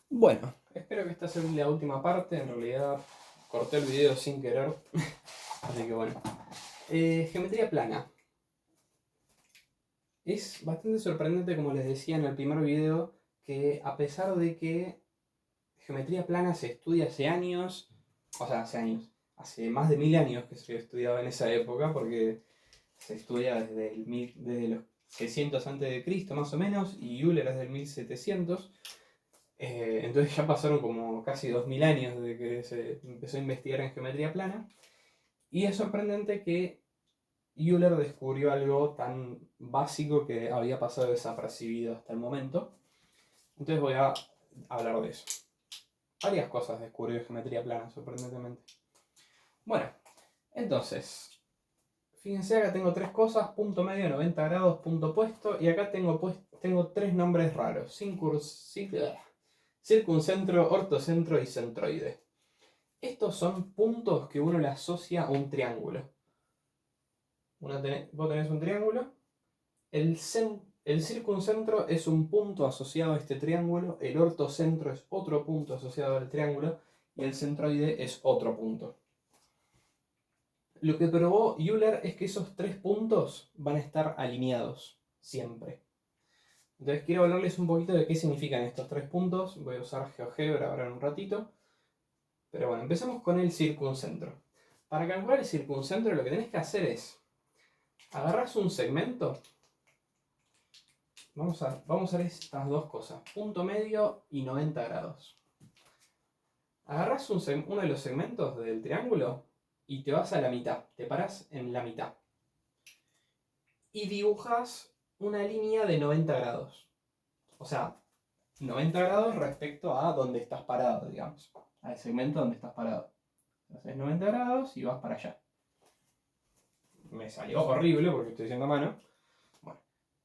Bueno, espero que esta sea la última parte. En realidad corté el video sin querer. Así que bueno. Geometría plana. Es bastante sorprendente, como les decía en el primer video, que a pesar de que geometría plana se estudia hace años, o sea, hace años, hace más de 1000 años que se estudiaba en esa época, porque se estudia desde los 600 a.C. más o menos, y Euler es del 1700. Entonces ya pasaron como casi 2000 años desde que se empezó a investigar en geometría plana. Y es sorprendente que Euler descubrió algo tan básico que había pasado desapercibido hasta el momento. Entonces voy a hablar de eso. Varias cosas descubrió geometría plana, sorprendentemente. Bueno, entonces, fíjense, acá tengo tres cosas: punto medio, 90 grados, punto puesto. Y acá tengo tres nombres raros: circuncentro, ortocentro y centroide. Estos son puntos que uno le asocia a un triángulo. Vos tenés un triángulo. El circuncentro es un punto asociado a este triángulo. El ortocentro es otro punto asociado al triángulo. Y el centroide es otro punto. Lo que probó Euler es que esos tres puntos van a estar alineados siempre. Entonces quiero hablarles un poquito de qué significan estos tres puntos. Voy a usar GeoGebra ahora en un ratito. Pero bueno, empecemos con el circuncentro. Para calcular el circuncentro lo que tenés que hacer es: agarrás un segmento. Vamos a ver estas dos cosas: punto medio y 90 grados. Agarrás uno de los segmentos del triángulo y te vas a la mitad. Te parás en la mitad. Y dibujas una línea de 90 grados. O sea, 90 grados respecto a donde estás parado, digamos. Al segmento donde estás parado. Haces 90 grados y vas para allá. Me salió horrible porque estoy haciendo a mano. Bueno,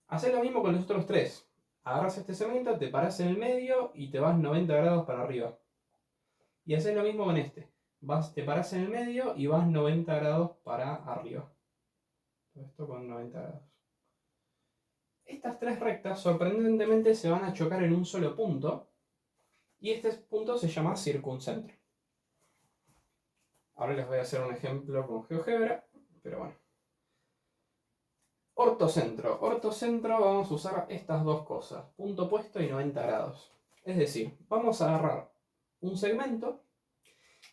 haces lo mismo con los otros tres. Agarras este segmento, te paras en el medio y te vas 90 grados para arriba. Y haces lo mismo con este. Te paras en el medio y vas 90 grados para arriba. Todo esto con 90 grados. Estas tres rectas sorprendentemente se van a chocar en un solo punto. Y este punto se llama circuncentro. Ahora les voy a hacer un ejemplo con GeoGebra, pero bueno. Ortocentro. Ortocentro vamos a usar estas dos cosas: punto puesto y 90 grados. Es decir, vamos a agarrar un segmento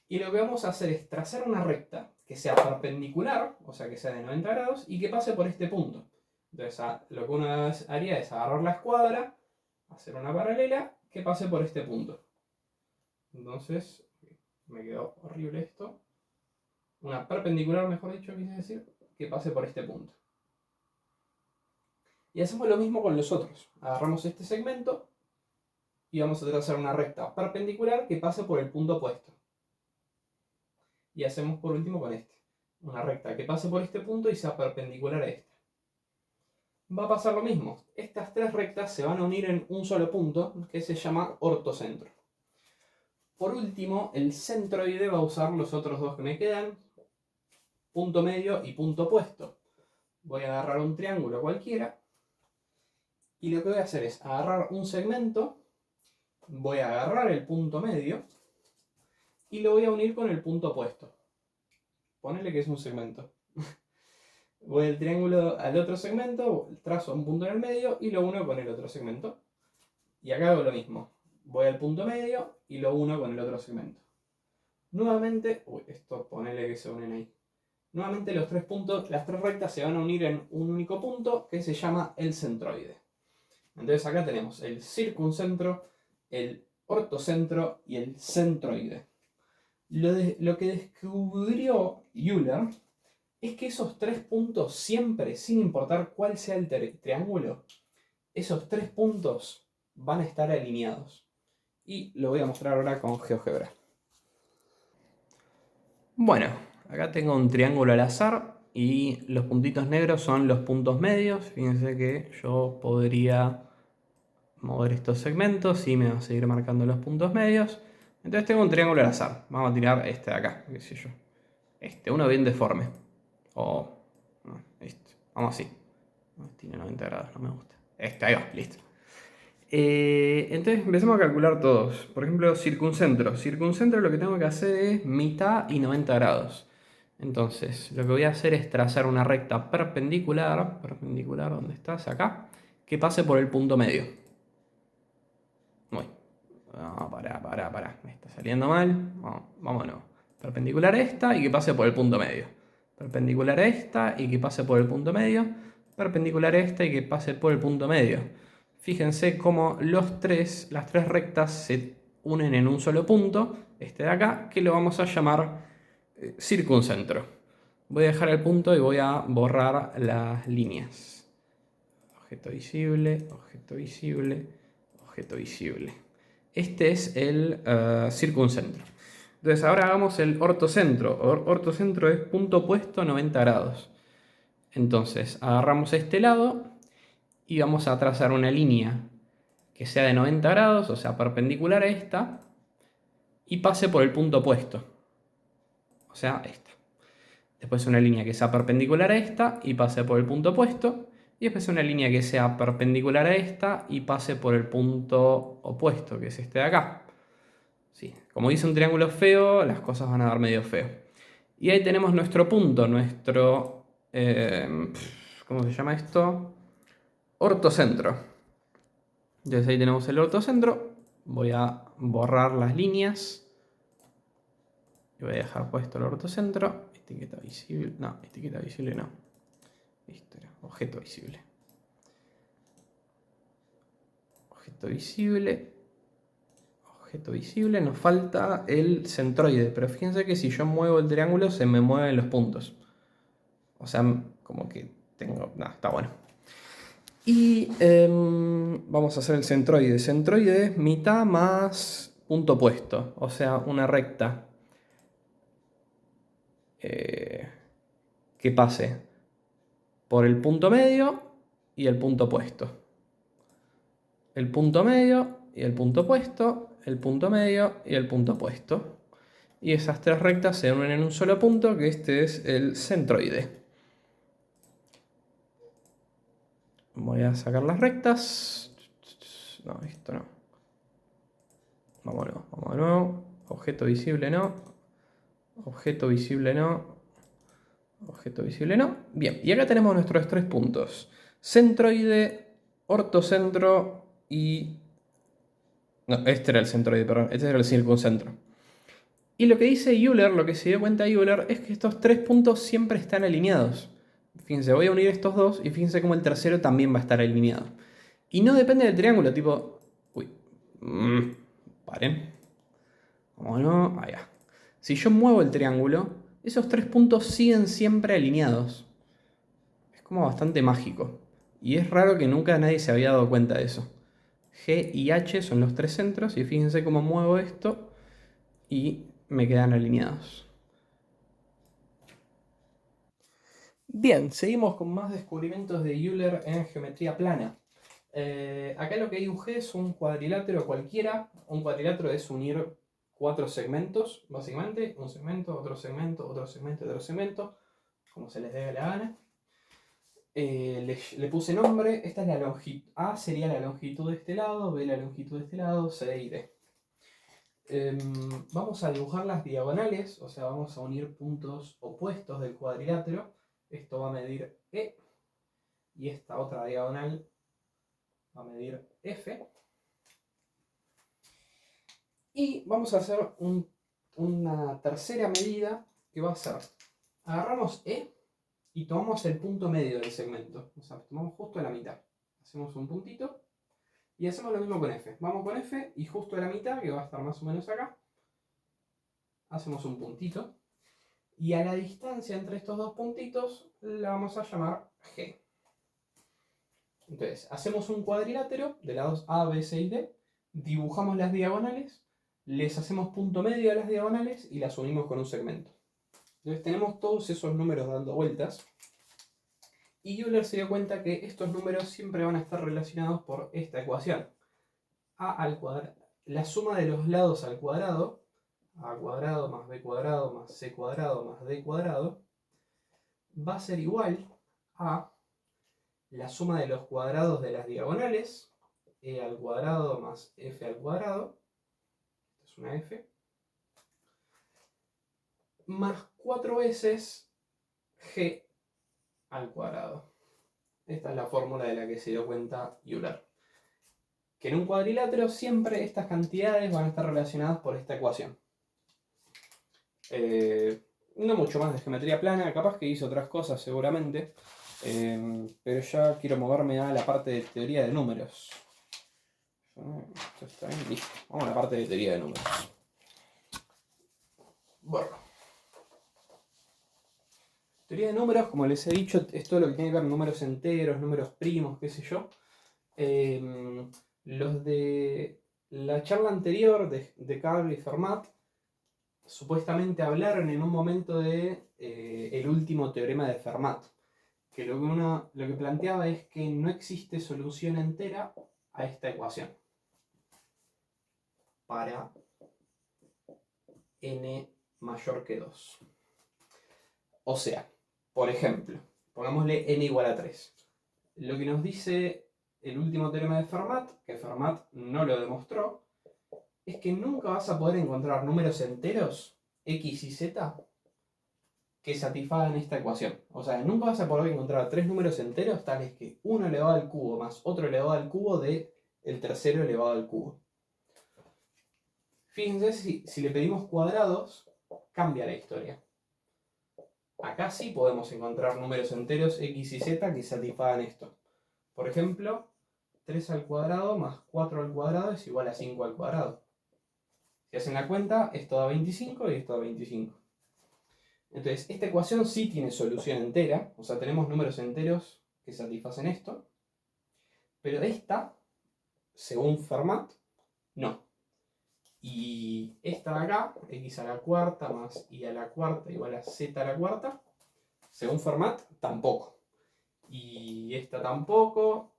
y lo que vamos a hacer es trazar una recta que sea perpendicular, o sea que sea de 90 grados, y que pase por este punto. Entonces lo que uno haría es agarrar la escuadra, hacer una paralela que pase por este punto. Entonces, me quedó horrible esto. Una perpendicular, mejor dicho, quise decir, que pase por este punto. Y hacemos lo mismo con los otros. Agarramos este segmento y vamos a trazar una recta perpendicular que pase por el punto opuesto. Y hacemos por último con este. Una recta que pase por este punto y sea perpendicular a este. Va a pasar lo mismo. Estas tres rectas se van a unir en un solo punto que se llama ortocentro. Por último, el centroide va a usar los otros dos que me quedan: punto medio y punto opuesto. Voy a agarrar un triángulo cualquiera y lo que voy a hacer es agarrar un segmento, voy a agarrar el punto medio y lo voy a unir con el punto opuesto. Ponele que es un segmento. Voy del triángulo al otro segmento, trazo un punto en el medio y lo uno con el otro segmento. Y acá hago lo mismo. Voy al punto medio y lo uno con el otro segmento. Nuevamente, esto ponele que se unen ahí. Nuevamente los tres puntos, las tres rectas se van a unir en un único punto que se llama el centroide. Entonces acá tenemos el circuncentro, el ortocentro y el centroide. Lo que descubrió Euler es que esos tres puntos siempre, sin importar cuál sea el triángulo, esos tres puntos van a estar alineados. Y lo voy a mostrar ahora con GeoGebra. Bueno, acá tengo un triángulo al azar y los puntitos negros son los puntos medios. Fíjense que yo podría mover estos segmentos y me va a seguir marcando los puntos medios. Entonces tengo un triángulo al azar. Vamos a tirar este de acá, qué sé yo. Uno bien deforme. O no, este. Vamos así. Tiene 90 grados, no me gusta. Ahí va, listo. Entonces empecemos a calcular todos. Por ejemplo, circuncentro. Circuncentro lo que tengo que hacer es mitad y 90 grados. Entonces, lo que voy a hacer es trazar una recta perpendicular, ¿dónde estás? Acá, que pase por el punto medio. Uy, no, pará, me está saliendo mal. Vámonos. Perpendicular a esta y que pase por el punto medio. Perpendicular a esta y que pase por el punto medio. Perpendicular a esta y que pase por el punto medio. Fíjense cómo las tres rectas se unen en un solo punto, este de acá, que lo vamos a llamar circuncentro. Voy a dejar el punto y voy a borrar las líneas. Objeto visible, objeto visible, objeto visible. Este es el circuncentro. Entonces ahora hagamos el ortocentro. Ortocentro es punto opuesto 90 grados. Entonces agarramos este lado y vamos a trazar una línea que sea de 90 grados, o sea, perpendicular a esta, y pase por el punto opuesto, o sea, esta. Después una línea que sea perpendicular a esta y pase por el punto opuesto, y después una línea que sea perpendicular a esta y pase por el punto opuesto, que es este de acá. Sí, como dice un triángulo feo, las cosas van a dar medio feo. Y ahí tenemos nuestro punto, nuestro... ¿cómo se llama esto? Ortocentro. Entonces ahí tenemos el ortocentro. Voy a borrar las líneas. Y voy a dejar puesto el ortocentro. Etiqueta visible. No, etiqueta visible no. Listo, objeto visible. Objeto visible. Objeto visible. Nos falta el centroide. Pero fíjense que si yo muevo el triángulo se me mueven los puntos. O sea, como que tengo... No, está bueno. Y vamos a hacer el centroide. Centroide es mitad más punto opuesto. O sea, una recta que pase por el punto medio y el punto opuesto. El punto medio y el punto opuesto, el punto medio y el punto opuesto. Y esas tres rectas se unen en un solo punto, que este es el centroide. Voy a sacar las rectas. No, esto no. Vamos de nuevo. Objeto visible no. Objeto visible no. Objeto visible no. Bien, y acá tenemos nuestros tres puntos. Centroide, ortocentro y... No, este era el centroide, perdón. Este era el circuncentro. Y lo que dice Euler, lo que se dio cuenta Euler, es que estos tres puntos siempre están alineados. Fíjense, voy a unir estos dos y fíjense cómo el tercero también va a estar alineado. Y no depende del triángulo, tipo... Uy. Paren. Bueno, allá. Si yo muevo el triángulo, esos tres puntos siguen siempre alineados. Es como bastante mágico. Y es raro que nunca nadie se había dado cuenta de eso. G y H son los tres centros y fíjense cómo muevo esto y me quedan alineados. Bien, seguimos con más descubrimientos de Euler en geometría plana. Acá lo que dibujé es un cuadrilátero cualquiera. Un cuadrilátero es unir cuatro segmentos, básicamente. Un segmento, otro segmento, otro segmento, otro segmento, como se les dé la gana. Le puse nombre. Esta es la longitud. A sería la longitud de este lado, B la longitud de este lado, C y D. Vamos a dibujar las diagonales, o sea, vamos a unir puntos opuestos del cuadrilátero. Esto va a medir E y esta otra diagonal va a medir F. Y vamos a hacer una tercera medida que va a ser, agarramos E y tomamos el punto medio del segmento, o sea, tomamos justo la mitad. Hacemos un puntito y hacemos lo mismo con F. Vamos con F y justo a la mitad, que va a estar más o menos acá, hacemos un puntito. Y a la distancia entre estos dos puntitos la vamos a llamar G. Entonces, hacemos un cuadrilátero de lados A, B, C y D, dibujamos las diagonales, les hacemos punto medio a las diagonales y las unimos con un segmento. Entonces tenemos todos esos números dando vueltas. Y Euler se dio cuenta que estos números siempre van a estar relacionados por esta ecuación. A al cuadrado, la suma de los lados al cuadrado, A cuadrado más B cuadrado más C cuadrado más D cuadrado, va a ser igual a la suma de los cuadrados de las diagonales e al cuadrado más f al cuadrado, esta es una f, más 4 veces g al cuadrado. Esta es la fórmula de la que se dio cuenta Euler. Que en un cuadrilátero siempre estas cantidades van a estar relacionadas por esta ecuación. No mucho más de geometría plana, capaz que hice otras cosas seguramente, pero ya quiero moverme a la parte de teoría de números. Esto está bien, listo. Vamos a la parte de teoría de números. Bueno. Teoría de números, como les he dicho, es todo lo que tiene que ver con números enteros, números primos, qué sé yo. Los de la charla anterior de Carl y Fermat supuestamente hablaron en un momento de el último teorema de Fermat, que lo que planteaba es que no existe solución entera a esta ecuación para n mayor que 2. O sea, por ejemplo, pongámosle n igual a 3. Lo que nos dice el último teorema de Fermat, que Fermat no lo demostró, es que nunca vas a poder encontrar números enteros, x y z, que satisfagan esta ecuación. O sea, nunca vas a poder encontrar tres números enteros tales que 1 elevado al cubo más otro elevado al cubo de el tercero elevado al cubo. Fíjense, si le pedimos cuadrados, cambia la historia. Acá sí podemos encontrar números enteros x y z que satisfagan esto. Por ejemplo, 3 al cuadrado más 4 al cuadrado es igual a 5 al cuadrado. Si hacen la cuenta, esto da 25 y esto da 25. Entonces, esta ecuación sí tiene solución entera, o sea, tenemos números enteros que satisfacen esto, pero esta, según Fermat, no. Y esta de acá, x a la cuarta más y a la cuarta igual a z a la cuarta, según Fermat, tampoco. Y esta tampoco,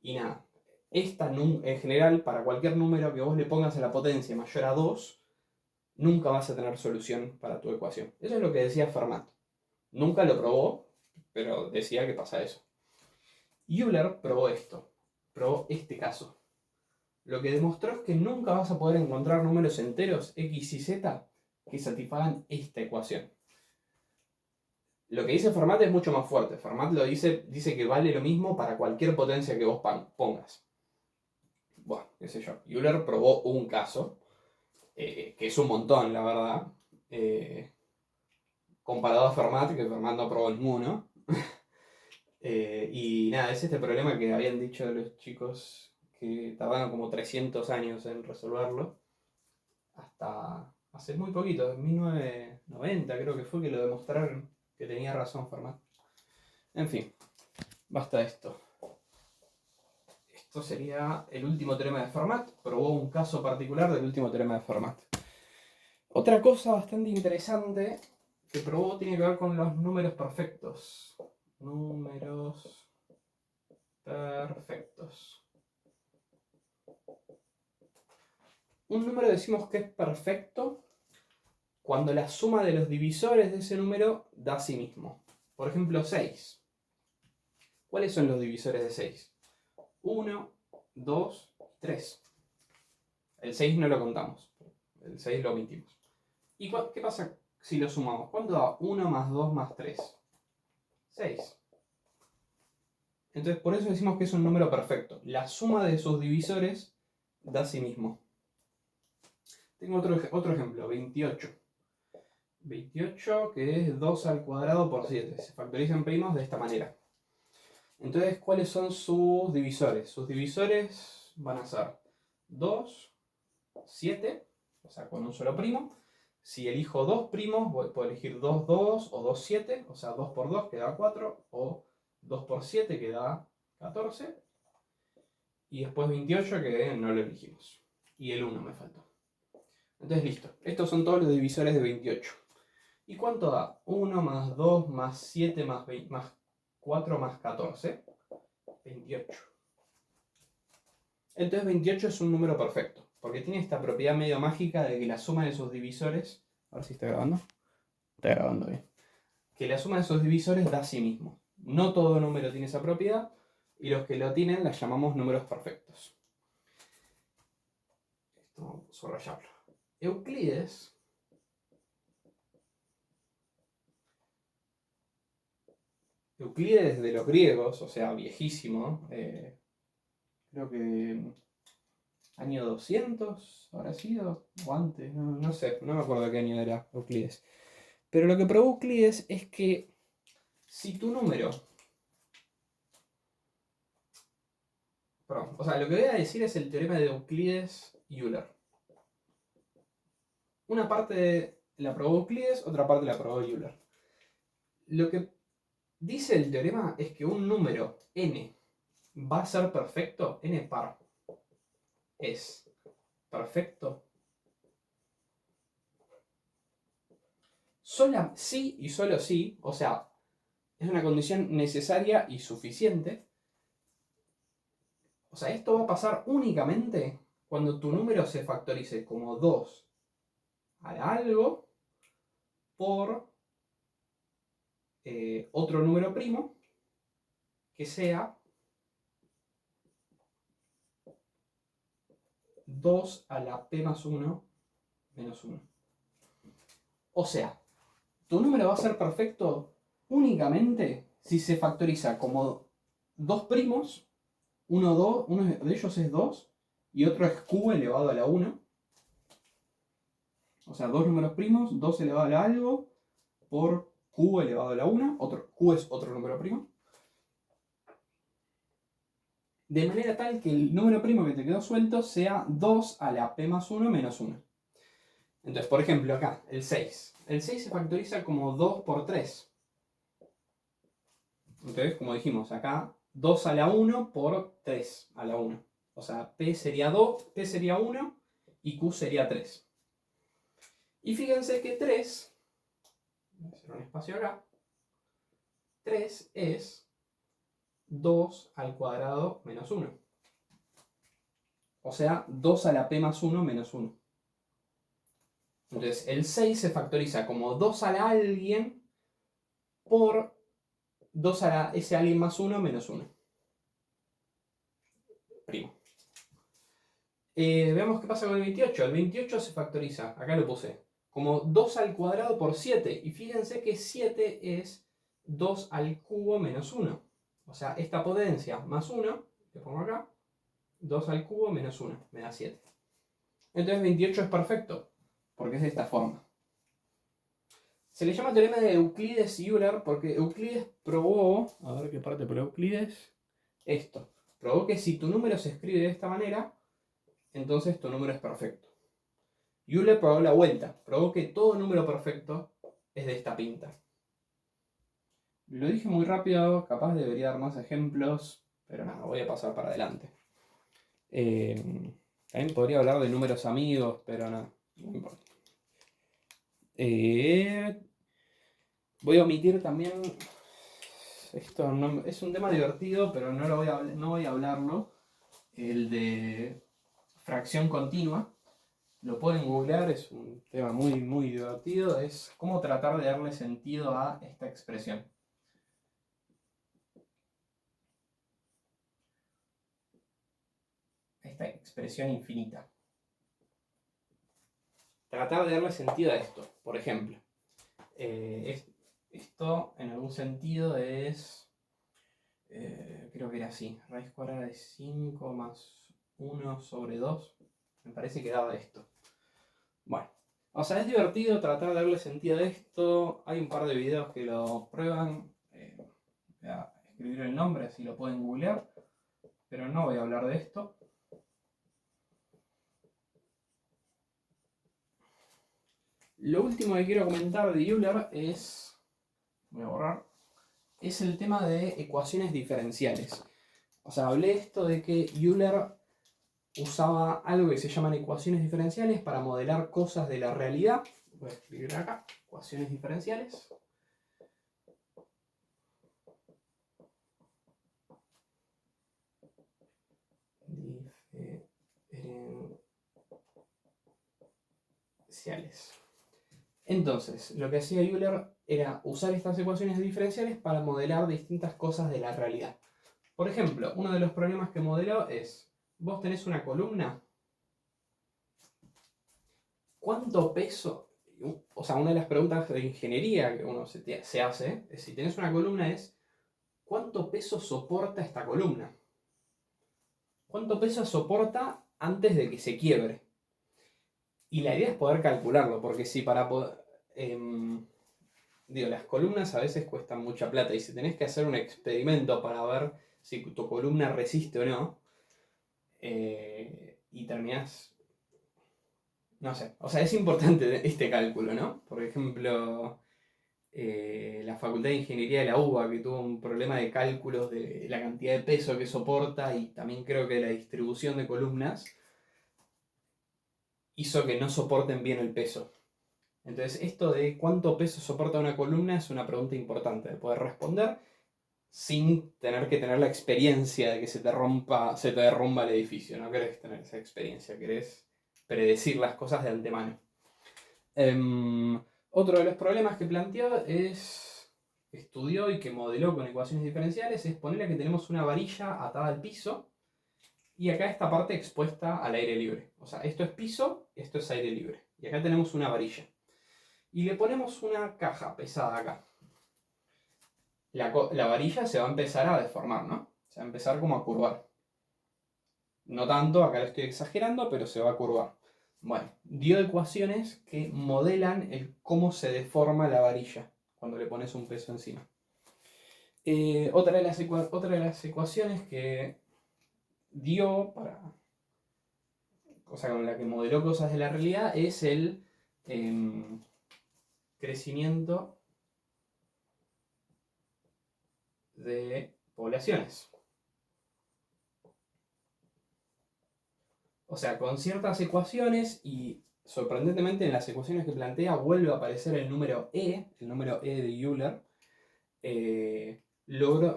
y nada. Esta en general, para cualquier número que vos le pongas a la potencia mayor a 2, nunca vas a tener solución para tu ecuación. Eso es lo que decía Fermat. Nunca lo probó, pero decía que pasa eso. Euler probó esto, probó este caso. Lo que demostró es que nunca vas a poder encontrar números enteros x y z que satisfagan esta ecuación. Lo que dice Fermat es mucho más fuerte. Fermat dice que vale lo mismo para cualquier potencia que vos pongas. Bueno, qué sé yo. Euler probó un caso, que es un montón, la verdad, comparado a Fermat, que Fermat no probó ninguno. Y nada, es este problema que habían dicho los chicos que tardaron como 300 años en resolverlo. Hasta hace muy poquito, en 1990 creo que fue que lo demostraron que tenía razón Fermat. En fin, basta de esto. Esto sería el último teorema de Fermat. Probó un caso particular del último teorema de Fermat. Otra cosa bastante interesante que probó tiene que ver con los números perfectos. Números perfectos. Un número decimos que es perfecto cuando la suma de los divisores de ese número da a sí mismo. Por ejemplo, 6. ¿Cuáles son los divisores de 6? 1, 2, 3. El 6 no lo contamos. El 6 lo omitimos. ¿Y qué pasa si lo sumamos? ¿Cuánto da 1 más 2 más 3? 6. Entonces, por eso decimos que es un número perfecto. La suma de sus divisores da a sí mismo. Tengo otro ejemplo, 28. 28, que es 2 al cuadrado por 7. Se factorizan primos de esta manera. Entonces, ¿cuáles son sus divisores? Sus divisores van a ser 2, 7, o sea, con un solo primo. Si elijo dos primos, puedo elegir 2, 2 o 2, 7, o sea, 2 por 2 que da 4, o 2 por 7 que da 14. Y después 28 que no lo elegimos. Y el 1 me faltó. Entonces, listo. Estos son todos los divisores de 28. ¿Y cuánto da? 1 más 2 más 7 más 4 más 14. 28. Entonces 28 es un número perfecto, porque tiene esta propiedad medio mágica de que la suma de sus divisores... A ver si está grabando. Está grabando bien. Que la suma de sus divisores da a sí mismo. No todo número tiene esa propiedad, y los que lo tienen las llamamos números perfectos. Esto vamos a subrayarlo. Euclides de los griegos, o sea, viejísimo, creo que año 200 habrá sido, o antes, no sé, no me acuerdo qué año era Euclides. Pero lo que probó Euclides es que si tu número... Perdón, o sea, lo que voy a decir es el teorema de Euclides-Euler. Una parte la probó Euclides, otra parte la probó Euler. Lo que dice el teorema es que un número n va a ser perfecto, n par es perfecto sí y solo sí, o sea, es una condición necesaria y suficiente. O sea, esto va a pasar únicamente cuando tu número se factorice como 2 a algo por otro número primo que sea 2 a la p más 1 menos 1. O sea, tu número va a ser perfecto únicamente si se factoriza como dos primos, uno de ellos es 2 y otro es q elevado a la 1. O sea, dos números primos, 2 elevado a la algo por q elevado a la 1. Q es otro número primo. De manera tal que el número primo que te quedó suelto sea 2 a la p más 1 menos 1. Entonces, por ejemplo, acá, el 6. El 6 se factoriza como 2 por 3. Entonces, como dijimos, acá 2 a la 1 por 3 a la 1. O sea, p sería 2, p sería 1 y q sería 3. Y fíjense que 3, voy a hacer un espacio acá, 3 es 2 al cuadrado menos 1. O sea, 2 a la p más 1 menos 1. Entonces, el 6 se factoriza como 2 a la alguien por 2 a la ese alguien más 1 menos 1. Primo. Veamos qué pasa con el 28. El 28 se factoriza, acá lo puse, como 2 al cuadrado por 7. Y fíjense que 7 es 2 al cubo menos 1. O sea, esta potencia más 1, que pongo acá, 2 al cubo menos 1, me da 7. Entonces 28 es perfecto, porque es de esta forma. Se le llama teorema de Euclides y Euler porque Euclides probó, a ver qué parte por Euclides, esto. Probó que si tu número se escribe de esta manera, entonces tu número es perfecto. Euler probó la vuelta, probó que todo número perfecto es de esta pinta. Lo dije muy rápido, capaz debería dar más ejemplos, pero nada, voy a pasar para adelante. También podría hablar de números amigos, pero no importa. Voy a omitir también, esto no, es un tema divertido, pero no voy a hablarlo, el de fracción continua. Lo pueden googlear, es un tema muy, muy divertido, es cómo tratar de darle sentido a esta expresión. Esta expresión infinita. Tratar de darle sentido a esto. Por ejemplo, esto en algún sentido es, creo que era así, raíz cuadrada de 5 más 1 sobre 2. Me parece que daba esto. Bueno, o sea, es divertido tratar de darle sentido a esto. Hay un par de videos que lo prueban. Voy a escribir el nombre, así lo pueden googlear. Pero no voy a hablar de esto. Lo último que quiero comentar de Euler es... Voy a borrar. Es el tema de ecuaciones diferenciales. O sea, hablé esto de que Euler usaba algo que se llaman ecuaciones diferenciales para modelar cosas de la realidad. Voy a escribir acá, ecuaciones diferenciales. Diferenciales. Entonces, lo que hacía Euler era usar estas ecuaciones diferenciales para modelar distintas cosas de la realidad. Por ejemplo, uno de los problemas que modeló es, vos tenés una columna, ¿cuánto peso? O sea, una de las preguntas de ingeniería que uno se hace, es si tenés una columna es, ¿cuánto peso soporta esta columna? ¿Cuánto peso soporta antes de que se quiebre? Y la idea es poder calcularlo, porque si para poder... digo, las columnas a veces cuestan mucha plata y si tenés que hacer un experimento para ver si tu columna resiste o no, y terminás... No sé, o sea, es importante este cálculo, ¿no? Por ejemplo, la Facultad de Ingeniería de la UBA, que tuvo un problema de cálculos de la cantidad de peso que soporta y también creo que la distribución de columnas, hizo que no soporten bien el peso. Entonces, esto de cuánto peso soporta una columna es una pregunta importante de poder responder sin tener que tener la experiencia de que se te derrumba el edificio. No querés tener esa experiencia, querés predecir las cosas de antemano. Otro de los problemas que planteó estudió y que modeló con ecuaciones diferenciales es ponerle que tenemos una varilla atada al piso y acá esta parte expuesta al aire libre. O sea, esto es piso, esto es aire libre. Y acá tenemos una varilla. Y le ponemos una caja pesada acá. La varilla se va a empezar a deformar, ¿no? Se va a empezar como a curvar. No tanto, acá lo estoy exagerando, pero se va a curvar. Bueno, dio ecuaciones que modelan cómo se deforma la varilla cuando le pones un peso encima. Otra de las ecuaciones que dio o sea, con la que modeló cosas de la realidad es el crecimiento de poblaciones. O sea, con ciertas ecuaciones y sorprendentemente en las ecuaciones que plantea vuelve a aparecer el número E de Euler.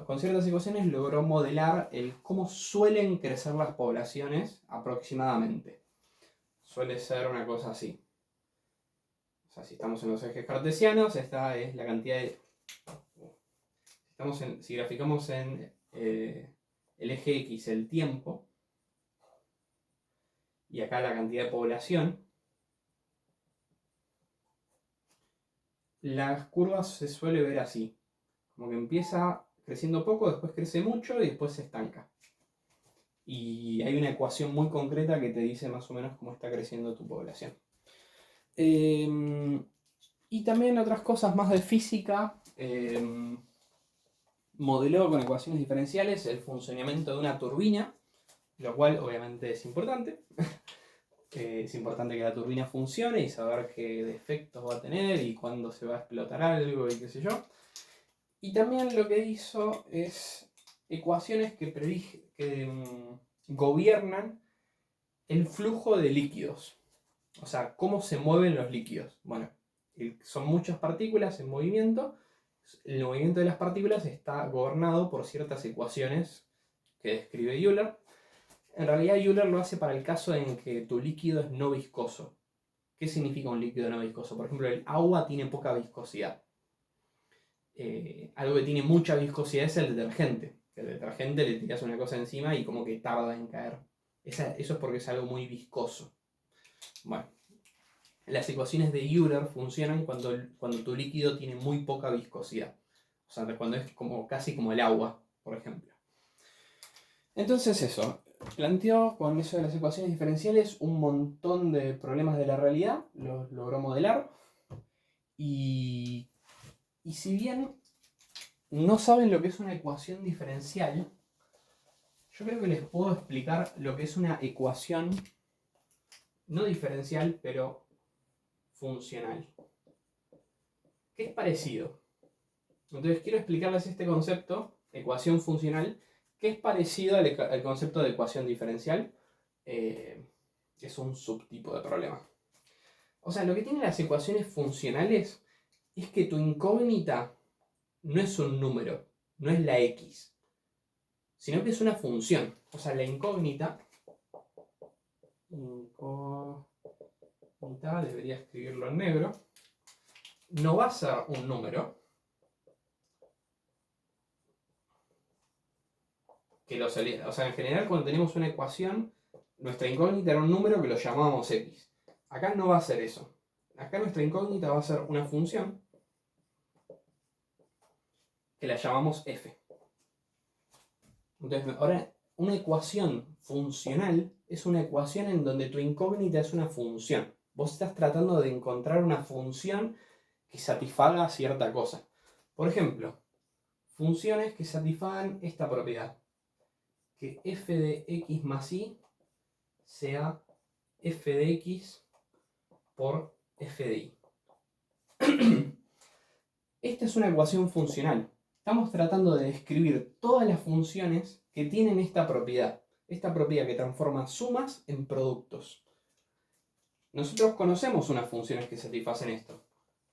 Con ciertas ecuaciones logró modelar cómo suelen crecer las poblaciones aproximadamente. Suele ser una cosa así. O sea, si estamos en los ejes cartesianos, esta es la cantidad de... Si graficamos en el eje X el tiempo, y acá la cantidad de población, las curvas se suele ver así. Como que empieza creciendo poco, después crece mucho y después se estanca. Y hay una ecuación muy concreta que te dice más o menos cómo está creciendo tu población. Y también otras cosas más de física. Modeló con ecuaciones diferenciales el funcionamiento de una turbina, lo cual obviamente es importante. Es importante que la turbina funcione y saber qué defectos va a tener y cuándo se va a explotar algo y qué sé yo. Y también lo que hizo es ecuaciones que gobiernan el flujo de líquidos. O sea, cómo se mueven los líquidos. Bueno, son muchas partículas en movimiento. El movimiento de las partículas está gobernado por ciertas ecuaciones que describe Euler. En realidad Euler lo hace para el caso en que tu líquido es no viscoso. ¿Qué significa un líquido no viscoso? Por ejemplo, el agua tiene poca viscosidad. Algo que tiene mucha viscosidad es el detergente. El detergente le tiras una cosa encima y como que tarda en caer. Eso es porque es algo muy viscoso. Bueno, las ecuaciones de Euler funcionan cuando tu líquido tiene muy poca viscosidad. O sea, cuando es casi como el agua, por ejemplo. Entonces eso, planteó con eso de las ecuaciones diferenciales un montón de problemas de la realidad, los logró modelar. Y si bien no saben lo que es una ecuación diferencial, yo creo que les puedo explicar lo que es una ecuación no diferencial, pero funcional. Que es parecido. Entonces quiero explicarles este concepto, ecuación funcional, que es parecido al concepto de ecuación diferencial. Es un subtipo de problema. O sea, lo que tienen las ecuaciones funcionales es que tu incógnita no es un número, no es la x, sino que es una función. O sea, la incógnita debería escribirlo en negro, no va a ser un número, o sea, en general cuando tenemos una ecuación, nuestra incógnita era un número que lo llamábamos x. Acá no va a ser eso. Acá nuestra incógnita va a ser una función que la llamamos f. Entonces, ahora, una ecuación funcional es una ecuación en donde tu incógnita es una función. Vos estás tratando de encontrar una función que satisfaga cierta cosa. Por ejemplo, funciones que satisfagan esta propiedad. Que f de x más y sea f de x por f de y. Esta es una ecuación funcional. Estamos tratando de describir todas las funciones que tienen esta propiedad que transforma sumas en productos. Nosotros conocemos unas funciones que satisfacen esto.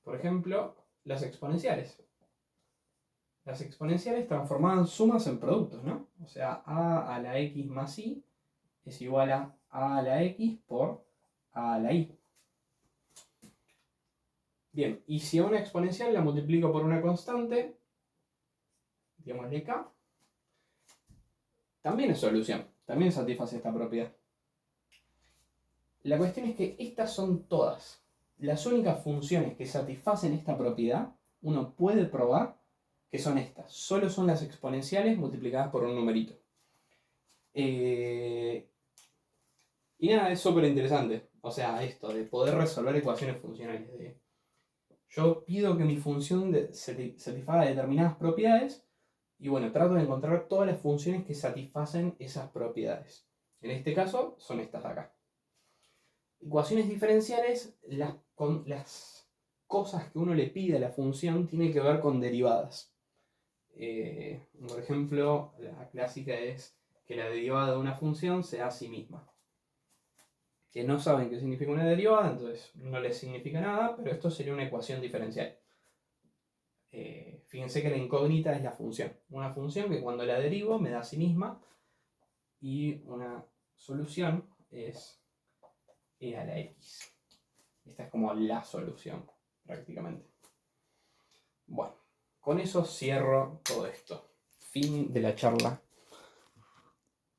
Por ejemplo, las exponenciales. Las exponenciales transformaban sumas en productos, ¿no? O sea, a la x más y es igual a la x por a la y. Bien, y si a una exponencial la multiplico por una constante, digámosle k, también es solución, también satisface esta propiedad. La cuestión es que estas son todas. Las únicas funciones que satisfacen esta propiedad, uno puede probar que son estas. Solo son las exponenciales multiplicadas por un numerito. Y nada, es súper interesante. O sea, esto de poder resolver ecuaciones funcionales. Yo pido que mi función satisfaga determinadas propiedades y bueno, trato de encontrar todas las funciones que satisfacen esas propiedades. En este caso, son estas de acá. Ecuaciones diferenciales, las cosas que uno le pide a la función tienen que ver con derivadas. Por ejemplo, la clásica es que la derivada de una función sea a sí misma. Que no saben qué significa una derivada, entonces no les significa nada, pero esto sería una ecuación diferencial. Fíjense que la incógnita es la función. Una función que cuando la derivo me da a sí misma y una solución es e a la x. Esta es como la solución, prácticamente. Bueno, con eso cierro todo esto. Fin de la charla